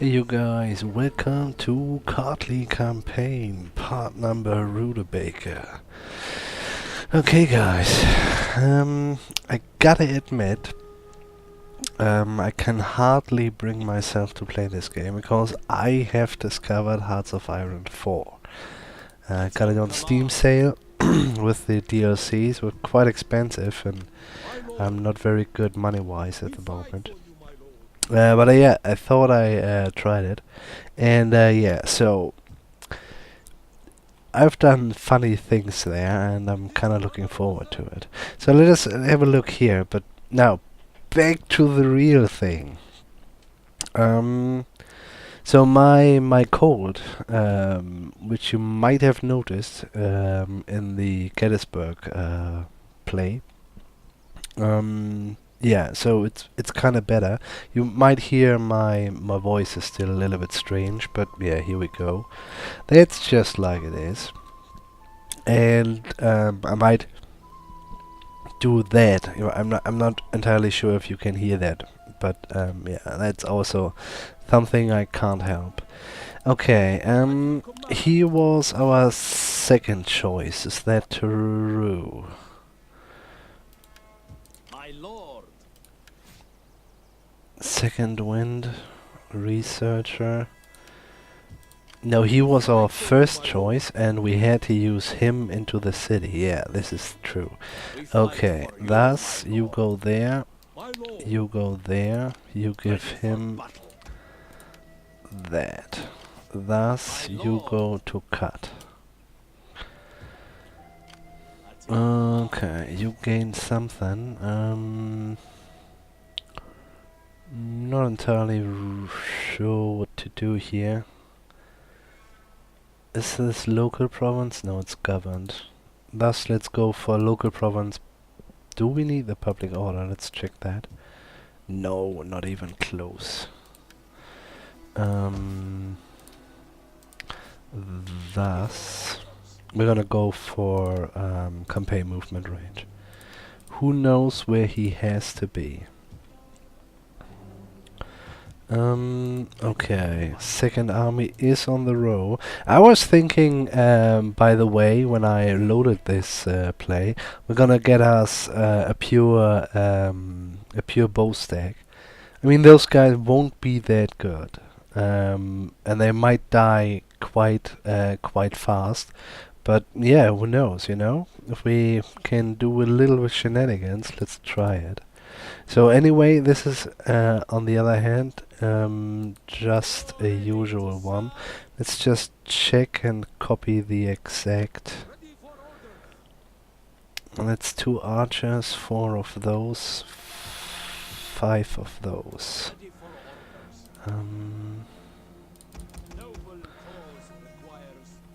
Hey you guys, welcome to Kartli campaign, part number Rudebaker. Okay guys, I gotta admit, I can hardly bring myself to play this game because I have discovered Hearts of Iron 4. Got it on Steam sale with the DLCs, were quite expensive and I'm not very good money-wise at the moment. But yeah, I thought I tried it, and yeah, so I've done funny things there, and I'm kind of looking forward to it. So let us have a look here. But now, back to the real thing. Um, so my cold, which you might have noticed in the Gettysburg play. Yeah, so it's kind of better. You might hear my voice is still a little bit strange, but yeah, here we go. That's just like it is. And I might do that. You know, I'm not entirely sure if you can hear that, but yeah, that's also something I can't help. Okay, he was our second choice. Is that true? Second wind, researcher. No, he was our first choice, and we had to use him into the city. Yeah, this is true. Okay, thus you go there, you go there, you give him that. Thus you go to cut. Okay, you gain something. Not entirely sure what to do here. Is this local province? No, it's governed. Thus, let's go for local province. Do we need the public order? Let's check that. No, not even close. Thus, we're gonna go for campaign movement range. Who knows where he has to be? Okay, second army is on the row. I was thinking, by the way, when I loaded this play, we're gonna get us a pure bow stack. I mean, those guys won't be that good, and they might die quite fast. But yeah, who knows? You know, if we can do a little with shenanigans, let's try it. So anyway, this is on the other hand just a usual one. Let's just check and copy the exact. That's 2 archers, 4 of those, 5 of those.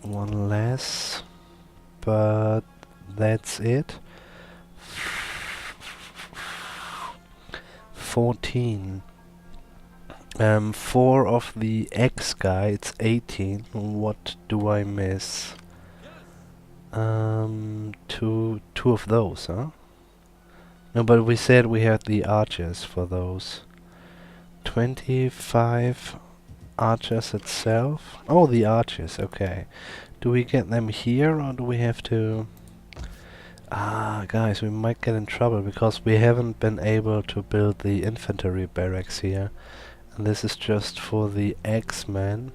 One less, but that's it. 14. 4 of the X guy, it's 18. What do I miss? Two of those, huh? No, but we said we had the archers for those. 25 archers itself. Oh, the archers, okay. Do we get them here or do we have to... Ah, guys, we might get in trouble because we haven't been able to build the infantry barracks here. And this is just for the X-Men.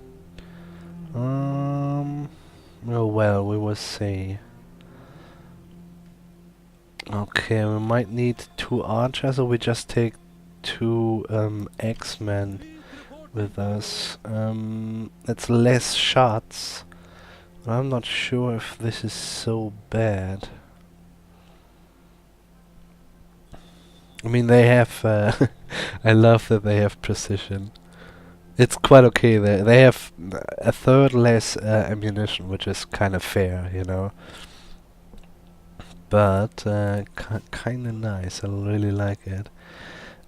Oh well, we will see. Okay, we might need 2 archers, or we just take 2 X-Men with us. It's less shots. But I'm not sure if this is so bad. I mean, they have... I love that they have precision. It's quite okay. They have a third less ammunition, which is kind of fair, you know. But kind of nice. I really like it.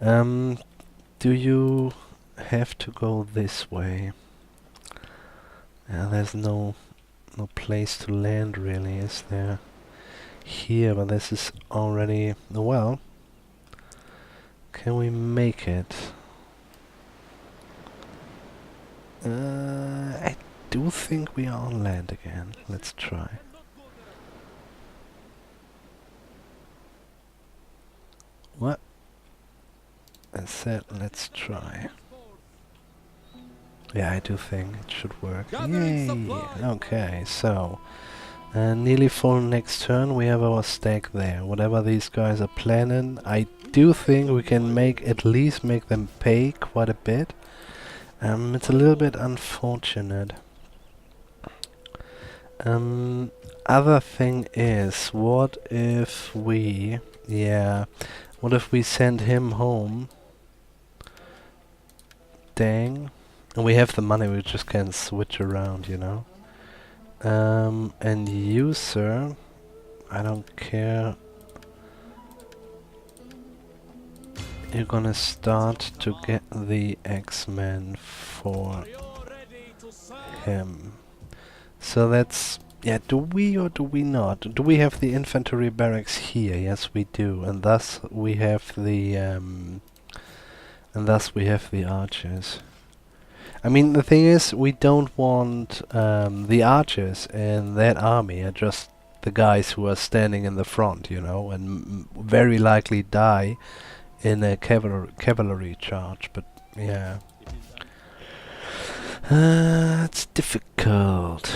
Do you have to go this way? Yeah, there's no place to land really, is there? Here, but this is already... Well... Can we make it? I do think we are on land again. Let's try. What? I said let's try. Yeah, I do think it should work. Yay! Okay, so nearly full next turn. We have our stack there. Whatever these guys are planning, I do think we can at least make them pay quite a bit. It's a little bit unfortunate. Other thing is, what if we send him home? Dang. And we have the money, we just can switch around, you know. And you, sir, I don't care. You're gonna start to get the X-Men for him. So that's... Yeah, do we or do we not? Do we have the infantry barracks here? Yes, we do. And thus we have the... archers. I mean, the thing is, we don't want the archers in that army are just the guys who are standing in the front, you know, and very likely die in a cavalry charge. But yeah, it's difficult.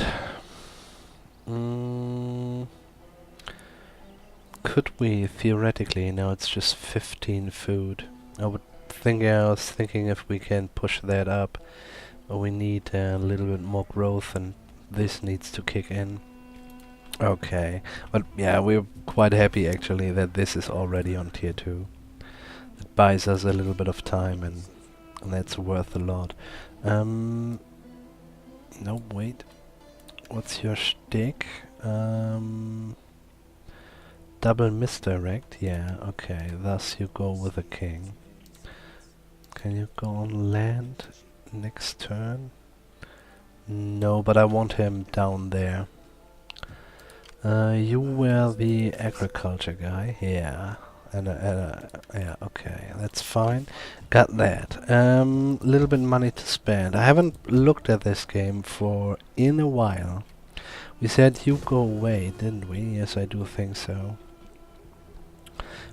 Could we theoretically? No, it's just 15 food. I was thinking if we can push that up. But we need a little bit more growth, and this needs to kick in. Okay, but yeah, we're quite happy actually that this is already on tier 2. It buys us a little bit of time, and that's worth a lot. No, wait. What's your shtick? Double misdirect? Yeah, okay. Thus you go with a king. Can you go on land? Next turn? No, but I want him down there. You were the agriculture guy, yeah. Yeah, okay, that's fine. Got that. Little bit money to spend. I haven't looked at this game in a while. We said you go away, didn't we? Yes, I do think so.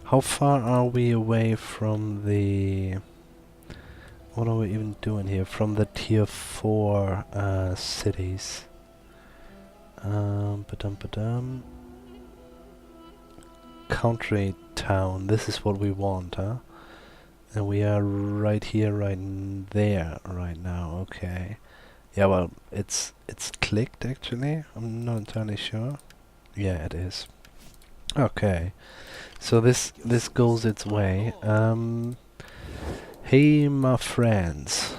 How far are we away from the... What are we even doing here? From the tier 4 cities. Country town. This is what we want, huh? And we are right here, right there, right now. Okay. Yeah, well, it's clicked actually. I'm not entirely sure. Yeah, it is. Okay. So this goes its way. Hey, my friends.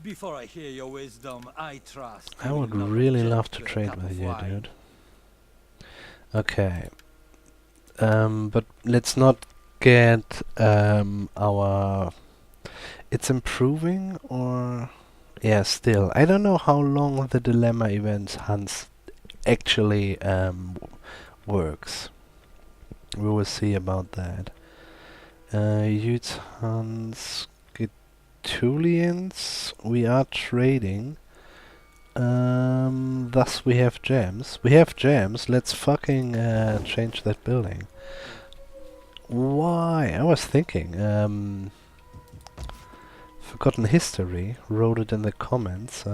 Before I hear your wisdom, I trust. I would really love to trade with you, dude. Okay. But let's not get our... It's improving, or... Yeah, still. I don't know how long the Dilemma Events Hunts actually works. We will see about that. Youth Hunts, Getulians, we are trading. Thus we have gems. We have gems, let's fucking change that building. Why? I was thinking, Forgotten History, wrote it in the comments.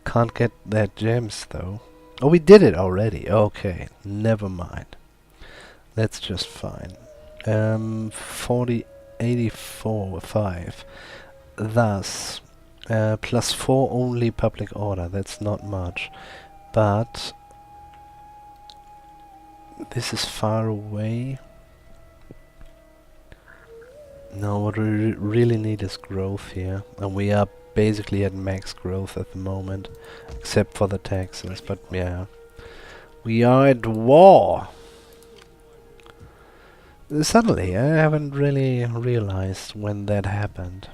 Can't get that gems though. Oh, we did it already. Okay, never mind. That's just fine. 84, 5. Thus, +4 only public order. That's not much. But this is far away. No, what we really need is growth here. And we are basically at max growth at the moment. Except for the taxes, but yeah. We are at war! Suddenly, I haven't really realized when that happened.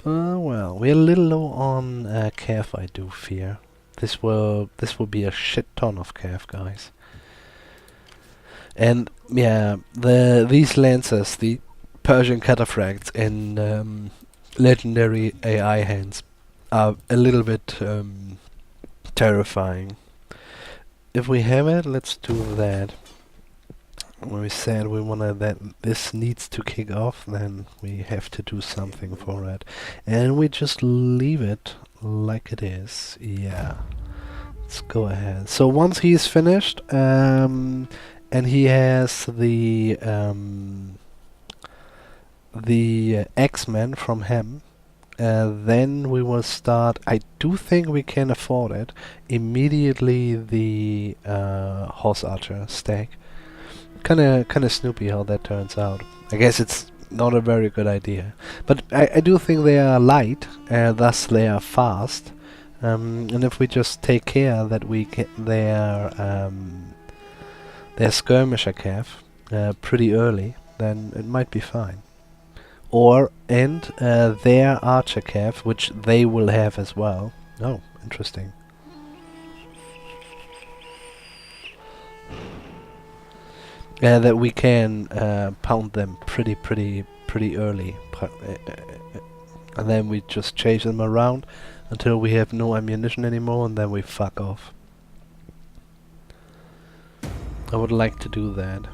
But well, we're a little low on calf, I do fear. This will be a shit ton of calf, guys. And yeah, these lancers, the Persian cataphracts in legendary AI hands are a little bit terrifying. If we have it, let's do that. When we said we wanna that this needs to kick off, then we have to do something for it, and we just leave it like it is. Yeah, let's go ahead. So once he's finished, and he has the X-Men from him, then we will start. I do think we can afford it immediately. The horse archer stack. Kinda snoopy how that turns out. I guess it's not a very good idea, but I do think they are light, thus they are fast. And if we just take care that we get their skirmisher calf pretty early, then it might be fine. And their archer calf, which they will have as well. Oh, interesting. That we can pound them pretty early, and then we just chase them around until we have no ammunition anymore, and then we fuck off. I would like to do that.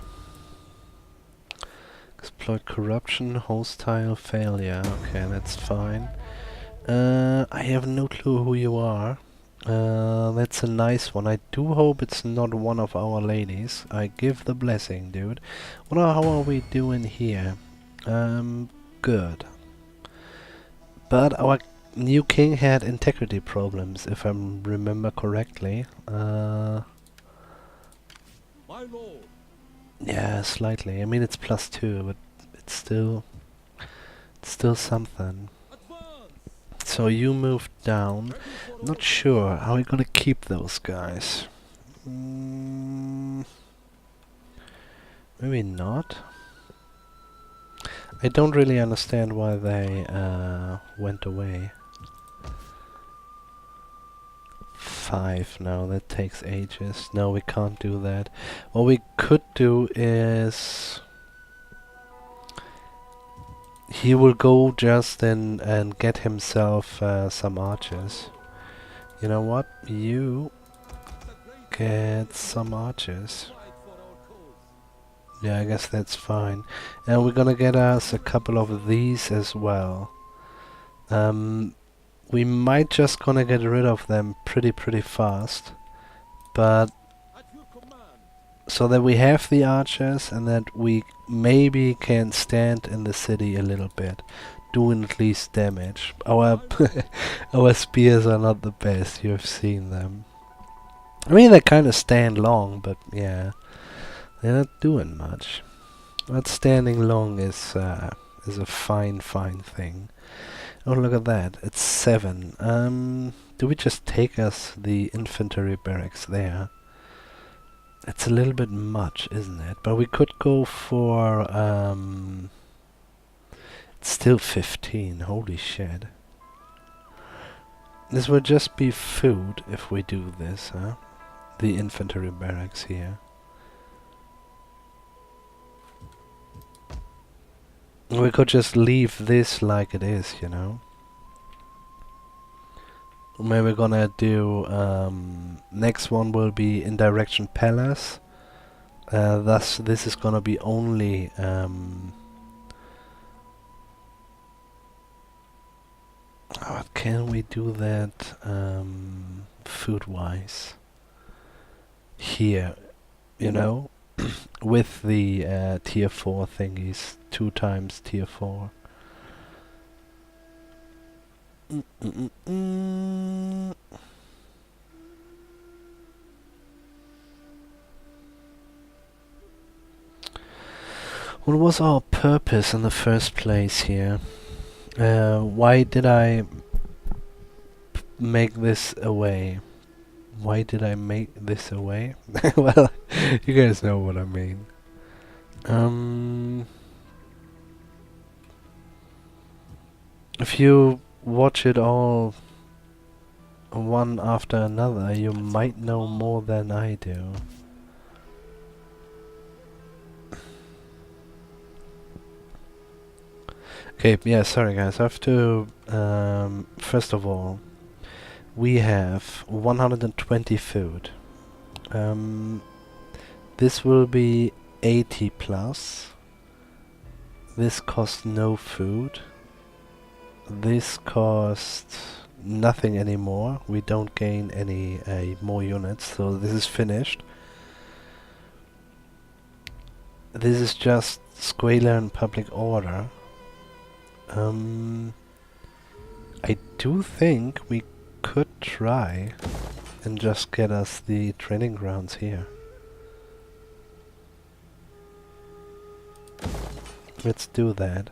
Exploit corruption, hostile failure. Okay, that's fine. I have no clue who you are. That's a nice one. I do hope it's not one of our ladies. I give the blessing, dude. How are we doing here? Good. But our new king had integrity problems, if I remember correctly. My lord. Yeah, slightly. I mean, it's +2, but it's still something. So you moved down. Not sure how we're gonna keep those guys. Maybe not. I don't really understand why they went away. 5 now, that takes ages. No, we can't do that. What we could do is he will go just in and get himself some archers. You know what? You get some archers. Yeah, I guess that's fine. And we're gonna get us a couple of these as well. We might just gonna get rid of them pretty fast. But so that we have the archers and that we maybe can stand in the city a little bit, doing at least damage. Our our spears are not the best. You've seen them. I mean, they kind of stand long, but yeah, they're not doing much. But standing long is a fine thing. Oh, look at that! It's 7. Do we just take us the infantry barracks there? It's a little bit much, isn't it? But we could go for it's still 15. Holy shit! This would just be food if we do this, huh? The infantry barracks here. We could just leave this like it is, you know. Maybe we're gonna do next one will be in direction palace. Thus, this is gonna be only can we do that food-wise here? You know. With the tier 4 thingies, 2 times tier 4. What was our purpose in the first place here? Why did I make this away? Why did I make this away? Well, you guys know what I mean. If you watch it all one after another, you might know more than I do. Okay, yeah, sorry guys, I have to, first of all, we have 120 food. This will be 80 plus. This costs no food. This costs nothing anymore. We don't gain any more units, so this is finished. This is just squalor and public order. I do think we could try and just get us the training grounds here. Let's do that.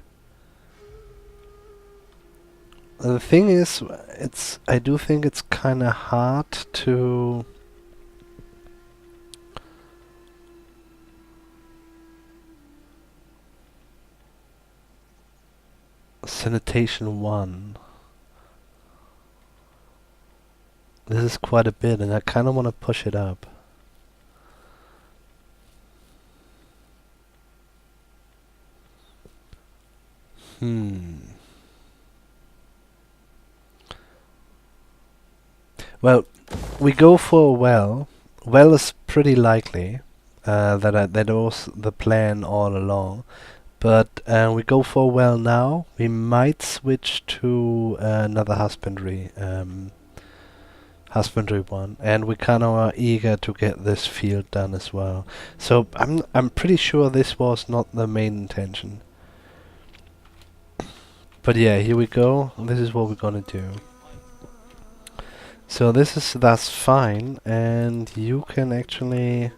The thing is, I do think it's kinda hard to sanitation 1. This is quite a bit and I kinda wanna push it up. Well, we go for a well. Well is pretty likely. That was the plan all along. But we go for a well now. We might switch to another husbandry one, and we kind of are eager to get this field done as well. So I'm pretty sure this was not the main intention. But yeah, here we go. This is what we're gonna do. So that's fine, and you can actually,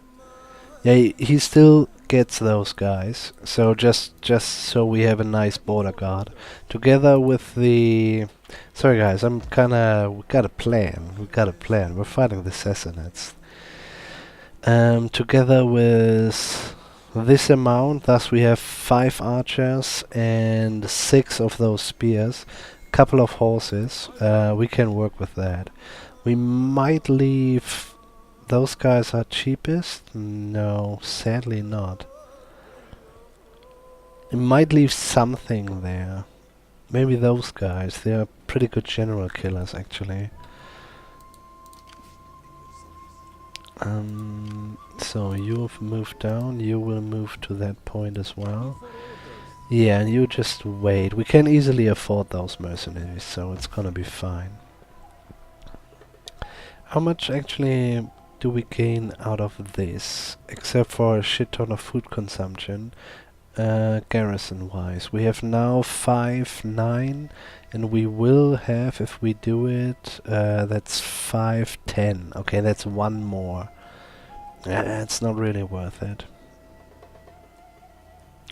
yeah, he still gets those guys. So just so we have a nice border guard, together with the. Sorry guys, we got a plan. We're fighting the Sassanids. Together with this amount, thus we have 5 archers and 6 of those spears, couple of horses. We can work with that. We might leave. Those guys are cheapest? No, sadly not. We might leave something there. Maybe those guys. They are pretty good general killers, actually. So you've moved down. You will move to that point as well. Yeah, and you just wait. We can easily afford those mercenaries, so it's gonna be fine. How much actually do we gain out of this? Except for a shit ton of food consumption. Garrison wise, we have now 5-9, and we will have, if we do it, that's 5-10. Okay, that's 1 more. It's not really worth it.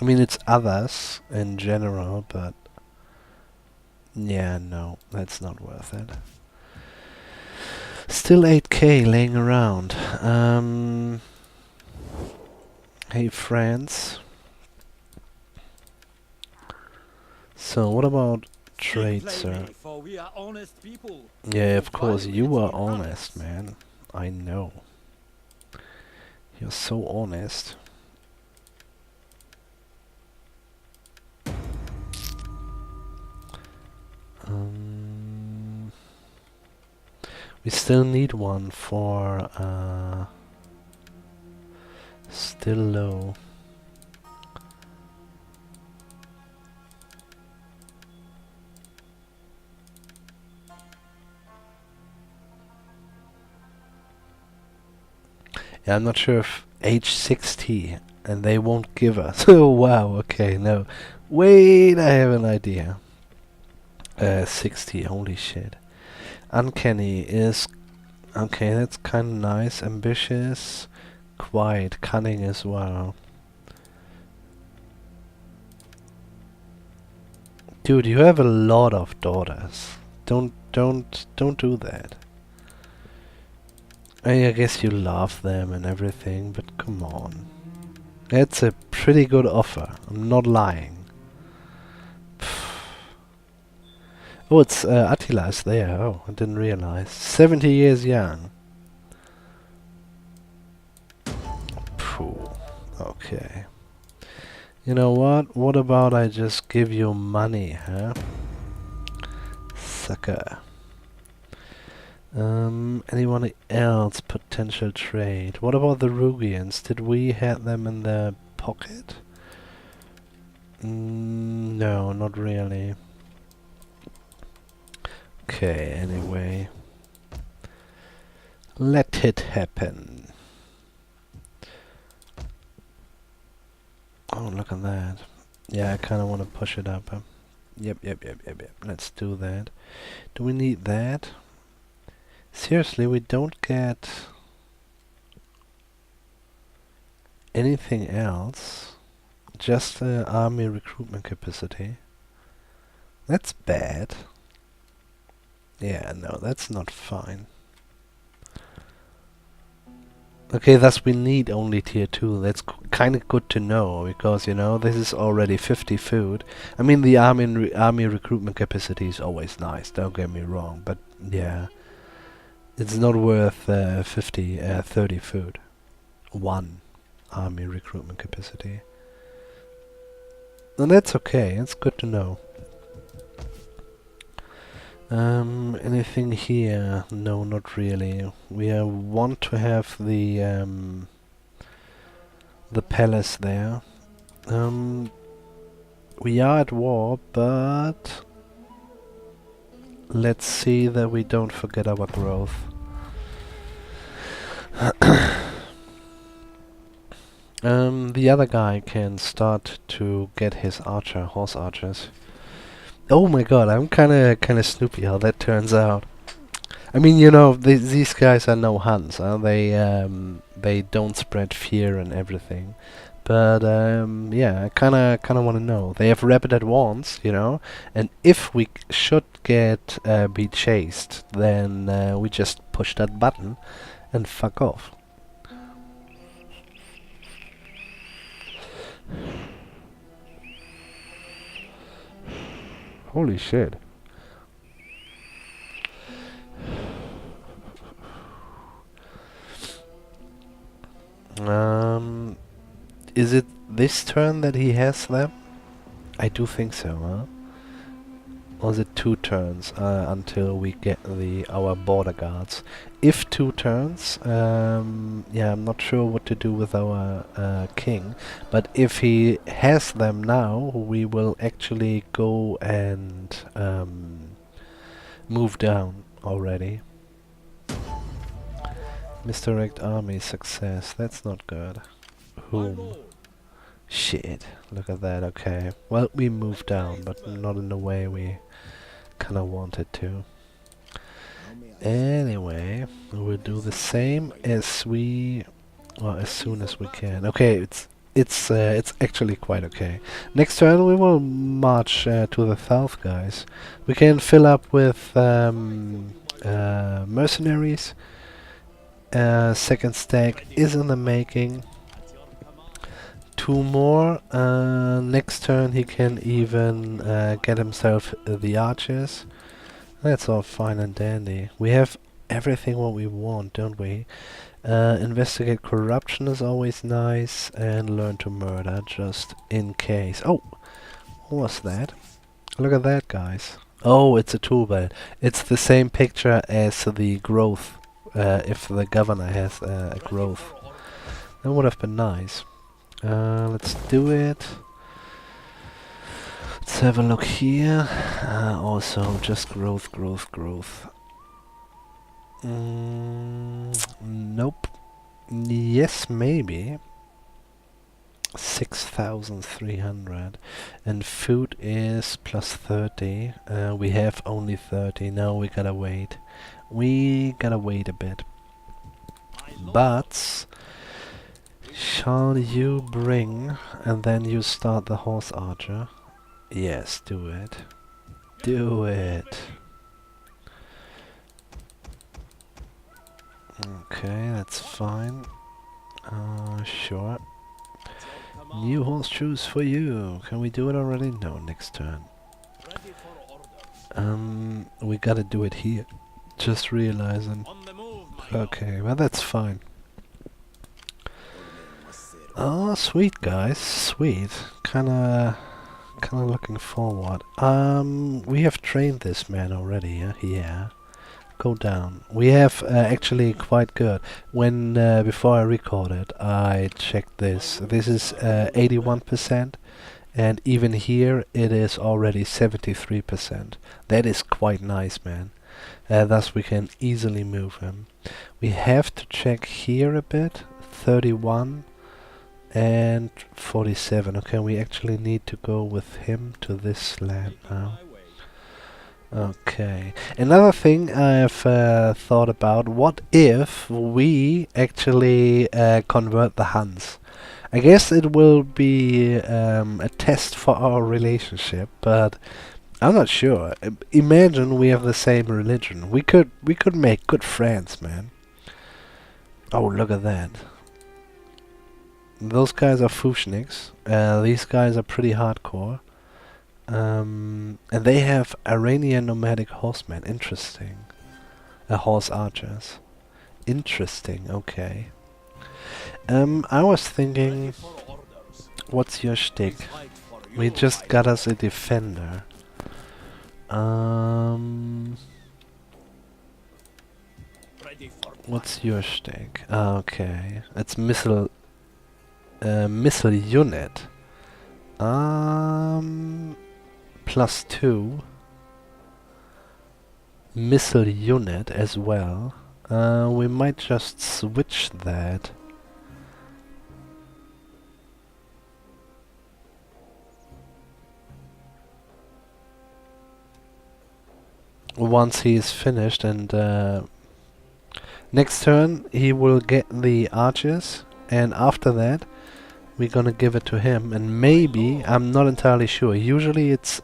I mean, it's others in general, but yeah, no, that's not worth it. Still 8k laying around. Hey, friends. So, what about trade, sir? Yeah, of course, you are honest, man. I know. You're so honest. We still need one for still low. Yeah, I'm not sure if age 60 and they won't give us. Oh wow, okay, no. Wait, I have an idea. 60, holy shit. Uncanny is okay, that's kinda nice. Ambitious, quiet, cunning as well. Dude, you have a lot of daughters. Don't do that. I guess you love them and everything, but come on. That's a pretty good offer. I'm not lying. Oh, it's Attila's there. Oh, I didn't realize. 70 years young. Phew. Okay. You know what? What about I just give you money, huh? Sucker. Anyone else potential trade? What about the Rugians? Did we have them in the pocket? No, not really. Okay, anyway. Let it happen. Oh, look at that. Yeah, I kind of want to push it up. Yep. Let's do that. Do we need that? Seriously, we don't get anything else. Just army recruitment capacity. That's bad. Yeah, no, that's not fine. Okay, thus we need only tier 2. That's kind of good to know, because, you know, this is already 50 food. I mean, the army recruitment capacity is always nice, don't get me wrong, but yeah. It's not worth 30 food. 1 army recruitment capacity. And that's okay, it's good to know. Anything here? No, not really. We want to have the palace there. We are at war, but let's see that we don't forget our growth. The other guy can start to get his horse archers. Oh my god, I'm kinda snoopy how that turns out. I mean, you know, these guys are no Huns, huh? They don't spread fear and everything. But yeah, I kinda want to know. They have rapid advance, you know, and if we should get be chased, then we just push that button and fuck off. Holy shit. Is it this turn that he has them? I do think so, huh? Or is it 2 turns until we get our border guards? If 2 turns, yeah, I'm not sure what to do with our king. But if he has them now, we will actually go and move down already. Misdirect army success. That's not good. Whom? Shit. Look at that. Okay. Well, we moved down, but not in the way we kind of wanted to. Anyway, we'll do the same as as soon as we can. Okay, it's actually quite okay. Next turn we will march to the south, guys. We can fill up with mercenaries. Second stack is in the making. 2 more. Next turn he can even get himself the archers. That's all fine and dandy. We have everything what we want, don't we? Investigate corruption is always nice, and learn to murder just in case. Oh, what was that? Look at that, guys. Oh, it's a tool belt. It's the same picture as the growth. If the governor has a growth, that would have been nice. Let's do it. Let's have a look here. Also, just growth. Nope. Yes, maybe. 6,300. And food is plus 30. We have only 30. Now we gotta wait. We gotta wait a bit. But shall you bring and then you start the horse archer? Yes, do it. Do it. Okay, that's fine. Sure. New horseshoes for you. Can we do it already? No, next turn. We gotta do it here. Just realizing. Okay, well that's fine. Oh, sweet guys, sweet. kinda looking forward. We have trained this man already, yeah? Yeah. Go down. We have actually quite good. When before I recorded, I checked this. This is 81%, and even here it is already 73%. That is quite nice, man. Thus we can easily move him. We have to check here a bit. 31 and 47. Okay, we actually need to go with him to this land now. Okay. Another thing I've thought about, what if we actually convert the Huns? I guess it will be a test for our relationship, but I'm not sure. Imagine we have the same religion. We could make good friends, man. Oh, look at that. Those guys are Fushniks. These guys are pretty hardcore. And they have Iranian nomadic horsemen. Interesting. Horse archers. Interesting, okay. I was thinking, what's your shtick? We just got us a defender. What's your shtick? Okay, it's missile unit. +2 missile unit as well. We might just switch that. Once he is finished, and next turn he will get the archers, and after that we're gonna give it to him, and maybe, I'm not entirely sure, usually it's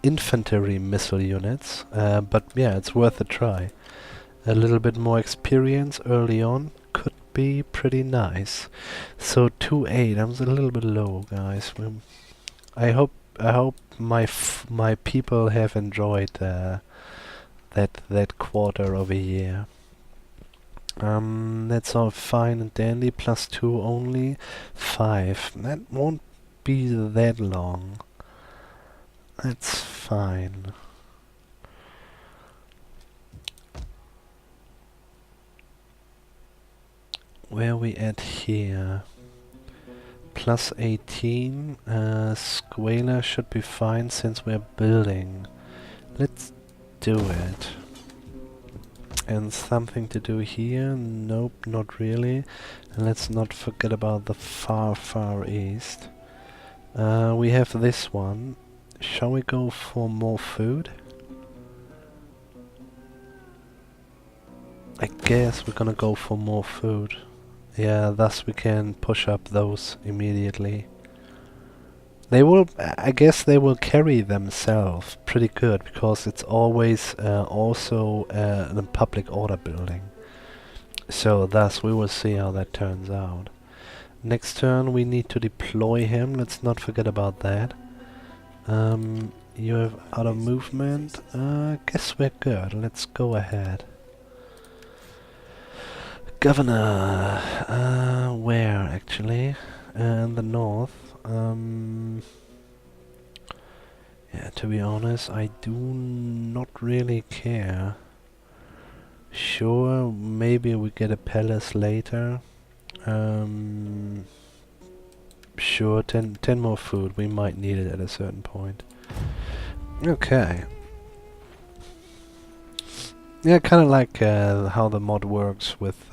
infantry missile units, but yeah, it's worth a try. A little bit more experience early on could be pretty nice. So 2-8, I'm a little bit low, guys. I hope my people have enjoyed that quarter of a year. That's all fine and dandy. +2 only. 5. That won't be that long. That's fine. Where are we at here? +18. Squaler should be fine since we're building. Let's do it. And something to do here? Nope, not really. And let's not forget about the far east. We have this one. Shall we go for more food? I guess we're gonna go for more food. Yeah, thus we can push up those immediately. They will, I guess they will carry themselves pretty good, because it's always also a public order building. So thus we will see how that turns out. Next turn we need to deploy him, let's not forget about that. You have out of movement, guess we're good, let's go ahead. Governor, where actually? In the north. Yeah, to be honest, I do not really care. Sure, maybe we get a palace later. Sure, 10 more food, we might need it at a certain point. Okay. Yeah, kind of like how the mod works with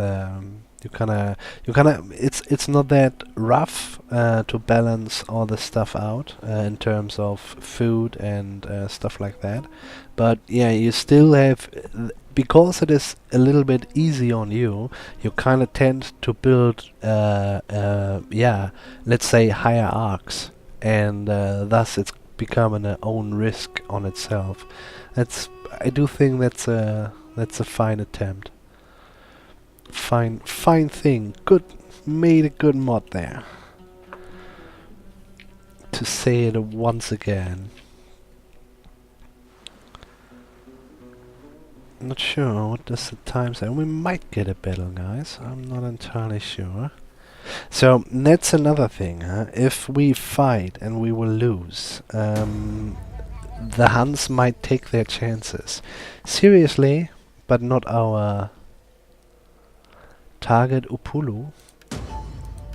it's not that rough to balance all the stuff out in terms of food and stuff like that. But yeah, you still have, because it is a little bit easy on you, you kind of tend to build yeah, let's say higher arcs, and thus it's becoming an own risk on itself. I do think that's a fine attempt. Fine thing. Good, made a good mod there. To say it once again. Not sure, what does the time say? We might get a battle, guys. I'm not entirely sure. So that's another thing, huh? If we fight and we will lose, the Huns might take their chances. Seriously, but not our target Upulu.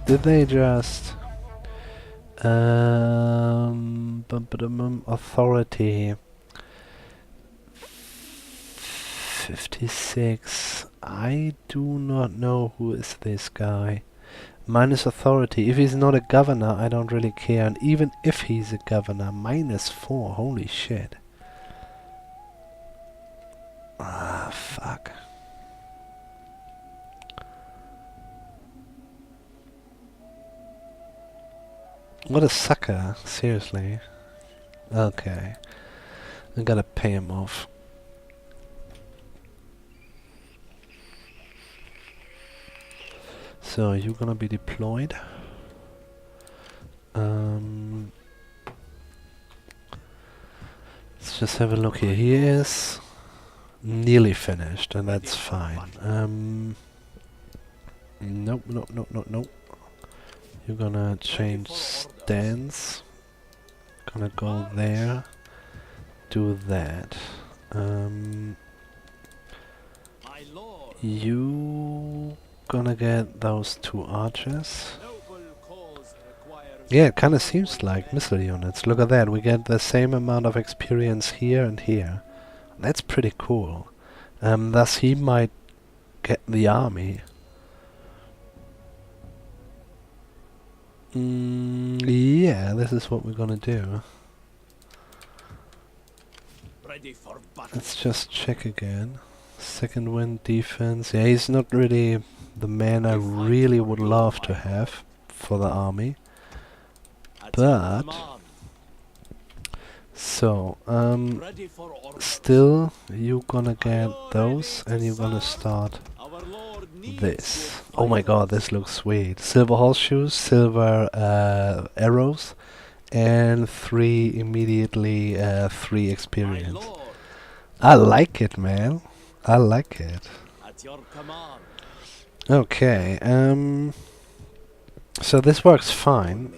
Did they just authority 56. I do not know who is this guy. Minus authority. If he's not a governor, I don't really care. And even if he's a governor, -4. Holy shit. Ah, fuck. What a sucker. Seriously. Okay. I gotta pay him off. So, you're gonna be deployed. Let's just have a look here. He is nearly finished, and that's fine. Nope, nope, nope, nope, nope. You're gonna change stance. Gonna go there. Do that. You gonna get those 2 archers. Yeah, it kinda seems like missile units. Look at that, we get the same amount of experience here and here. That's pretty cool. Thus he might get the army. Yeah, this is what we're gonna do. Let's just check again. Second wind defense. Yeah, he's not really the man I really would love to have for the army. But so still you're gonna get those and you're gonna start this. Oh my god, this looks sweet. Silver horseshoes, silver arrows, and 3 immediately 3 experience. I like it, man. I like it. Okay, so this works fine.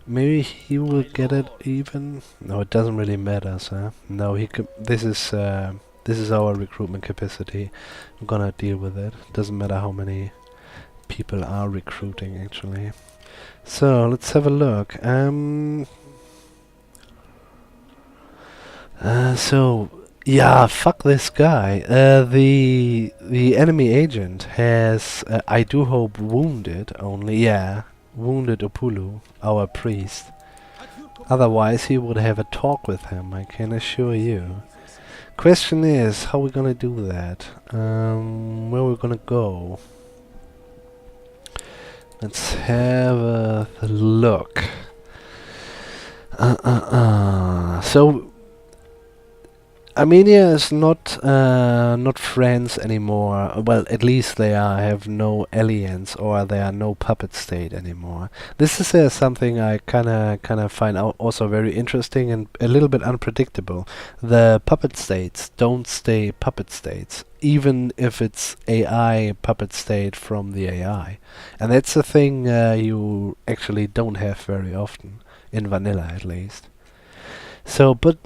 Maybe he will get it even. No, it doesn't really matter, so no, he could. This is our recruitment capacity. I'm gonna deal with it. Doesn't matter how many people are recruiting actually. So let's have a look. So yeah, fuck this guy. The enemy agent has, I do hope, wounded only. Yeah, wounded Upulu, our priest. Otherwise, he would have a talk with him. I can assure you. Question is, how we gonna do that? Where we're gonna go? Let's have a look. So Armenia is not friends anymore. Well, at least they have no alliance, or they are no puppet state anymore. This is something I kinda find out also very interesting and a little bit unpredictable. The puppet states don't stay puppet states, even if it's AI puppet state from the AI, and that's a thing you actually don't have very often in vanilla, at least. So, but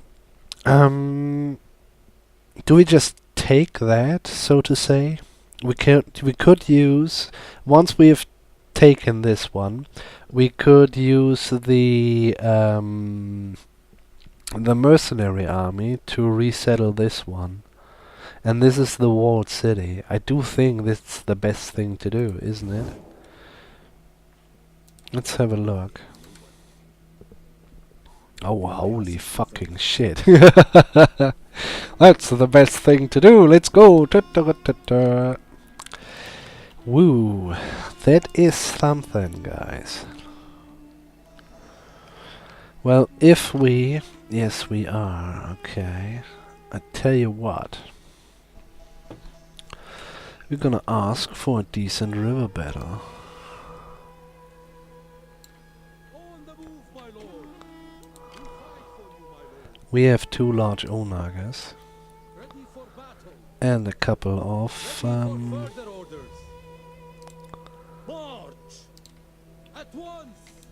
do we just take that, so to say? We could use, once we have taken this one, we could use the mercenary army to resettle this one. And this is the walled city. I do think that's the best thing to do, isn't it? Let's have a look. Oh, holy fucking shit. That's the best thing to do. Let's go. Woo. That is something, guys. Well, if we... Yes, we are. Okay. I tell you what. We're gonna ask for a decent river battle. We have 2 large onagas and a couple of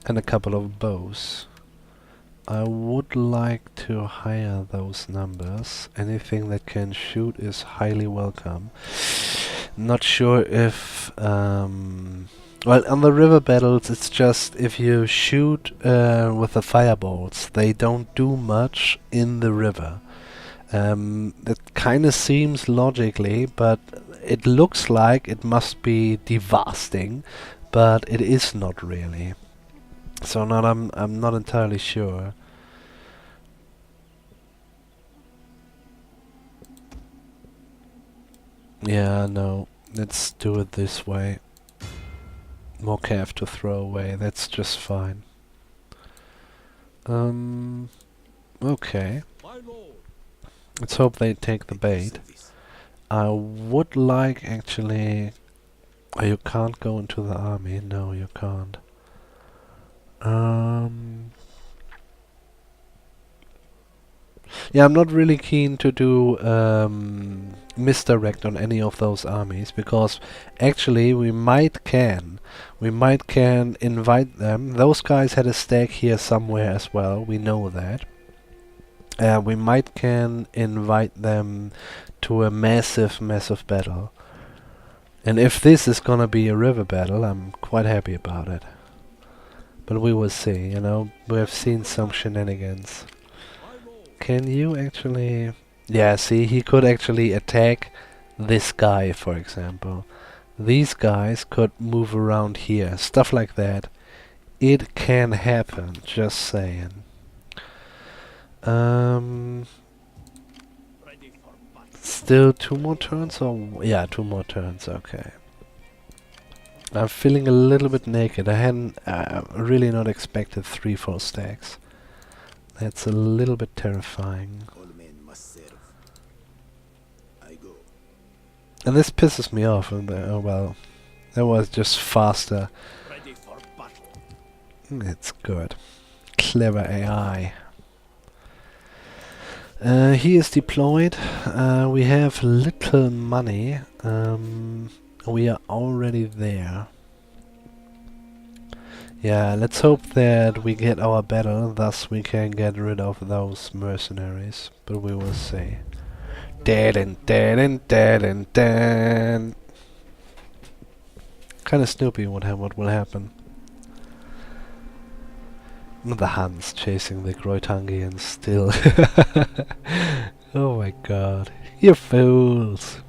and a couple of bows. I would like to hire those numbers. Anything that can shoot is highly welcome. Not sure if... well, on the river battles, it's just if you shoot with the fireballs, they don't do much in the river. That kind of seems logically, but it looks like it must be devastating, but it is not really. So I'm not entirely sure. Yeah, no. Let's do it this way. More cav to throw away. That's just fine. Okay. Let's hope they take the bait. I would like actually... Oh, you can't go into the army. No, you can't. Yeah, I'm not really keen to do misdirect on any of those armies, because actually we might can invite them. Those guys had a stake here somewhere as well, we know that. We might can invite them to a massive battle. And if this is gonna be a river battle, I'm quite happy about it. But we will see, you know, we have seen some shenanigans. Can you actually... Yeah, see, he could actually attack this guy, for example. These guys could move around here, stuff like that. It can happen, just saying. Still 2 more turns, or... Yeah, 2 more turns, okay. I'm feeling a little bit naked. I hadn't really not expected 3 full stacks. That's a little bit terrifying. And this pisses me off. And oh well, that was just faster. It's good. Clever AI. He is deployed. We have little money. We are already there. Yeah, let's hope that we get our battle, thus we can get rid of those mercenaries. But we will see. Kinda snoopy what will happen. The Huns chasing the Groitangians still. Oh my god. You fools!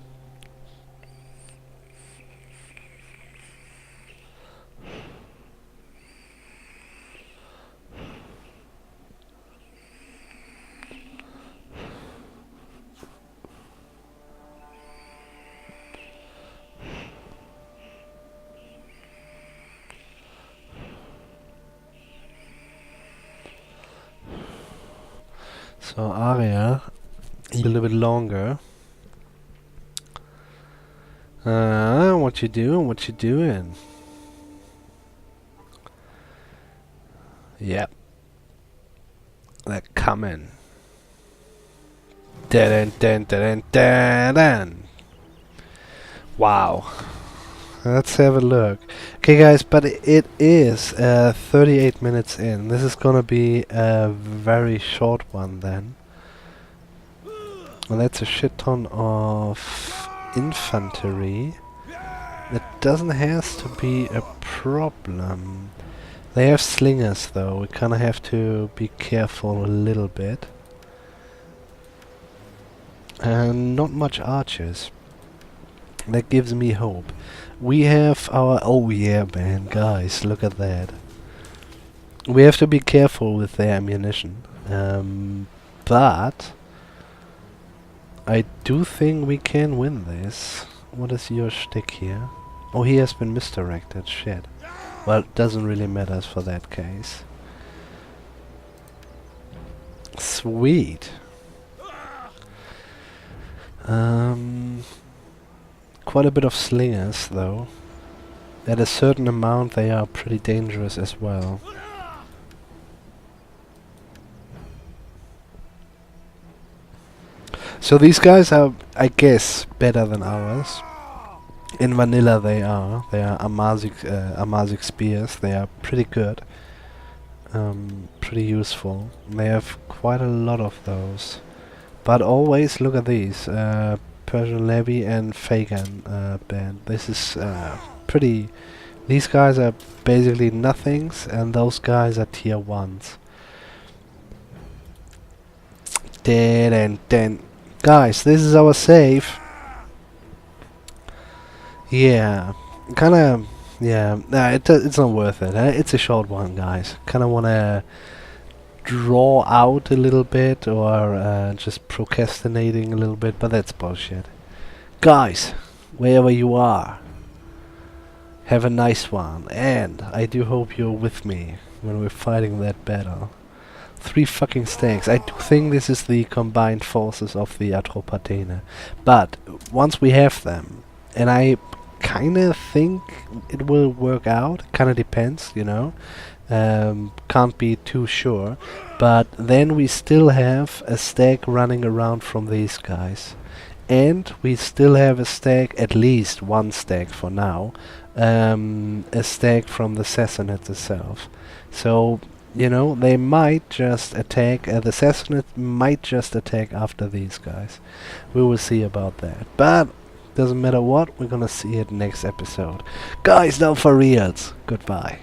So Aria, a little bit longer. What you doing? What you doing? Yep. They're coming. Wow. Let's have a look. Okay guys, but it is 38 minutes in. This is gonna be a very short one then. Well, that's a shit ton of infantry. That doesn't have to be a problem. They have slingers though, we kinda have to be careful a little bit. And not much archers. That gives me hope. We have our... Oh yeah, man, guys, look at that. We have to be careful with their ammunition. But... I do think we can win this. What is your shtick here? Oh, he has been misdirected, shit. Well, it doesn't really matter for that case. Sweet. Quite a bit of slingers, though. At a certain amount, they are pretty dangerous as well. So these guys are, I guess, better than ours. In vanilla, they are. They are Amazic spears. They are pretty good. pretty useful. They have quite a lot of those. But always look at these. Persian Levy and Fagan band. This is pretty... These guys are basically nothings, and those guys are tier 1s. Guys, this is our save. Yeah, kinda... Yeah, nah, it's not worth it. It's a short one, guys. Kinda wanna draw out a little bit, or just procrastinating a little bit, but that's bullshit. Guys, wherever you are, have a nice one, and I do hope you're with me when we're fighting that battle. 3 fucking stacks. I do think this is the combined forces of the Atropatene. But once we have them, and I kinda think it will work out, kinda depends, you know. Can't be too sure. But then we still have a stack running around from these guys. And we still have a stack, at least one stack for now, a stack from the Sassanids itself. So, you know, they might just attack, the Sassanids might just attack after these guys. We will see about that. But, doesn't matter what, we're gonna see it next episode. Guys, now for reals, goodbye.